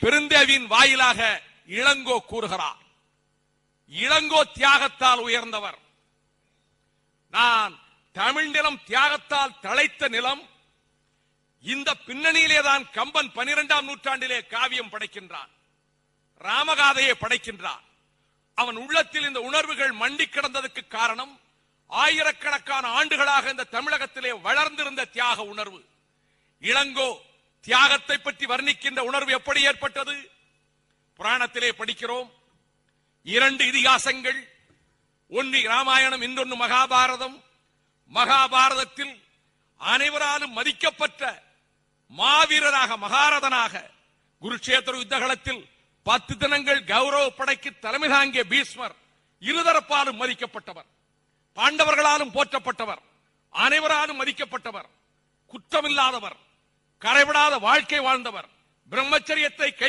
பெருந்தேவின் வாயிலாக இளங்கோ கூறுகிறார். இளங்கோ தியாகத்தால் உயர்ந்தவர். நான் தமிழ் நிலம் தியாகத்தால் தழைத்த நிலம். இந்த பின்னணியிலேதான் கம்பன் 12ஆம் நூற்றாண்டிலே காவியம் படைக்கின்றான், ராமகாதையை படைக்கின்றான். அவன் உள்ளத்தில் இந்த உணர்வுகள் மண்டி கிடந்ததற்கு காரணம் ஆயிரக்கணக்கான ஆண்டுகளாக இந்த தமிழகத்திலே வளர்ந்திருந்த தியாக உணர்வு. இளங்கோ தியாகத்தை பற்றி வர்ணிக்கின்ற உணர்வு எப்படி ஏற்பட்டது? புராணத்திலே படிக்கிறோம். 2 இதிகாசங்கள், ஒன்று ராமாயணம், இன்னொன்று மகாபாரதம். மகாபாரதத்தில் அனைவராலும் மதிக்கப்பட்ட மாவீரராக, மகாரதனாக குருட்சேத்திர யுத்தகலத்தில் 10 தினங்கள் கௌரவ படைக்கு தலைமை தாங்கிய பீஷ்மர் இருதரப்பாலும் மதிக்கப்பட்டவர், பாண்டவர்களாலும் போற்றப்பட்டவர், அனைவராலும் மதிக்கப்பட்டவர், குற்றமில்லாதவர், கரைபடாத வாழ்க்கை வாழ்ந்தவர், பிரம்மச்சரியத்தை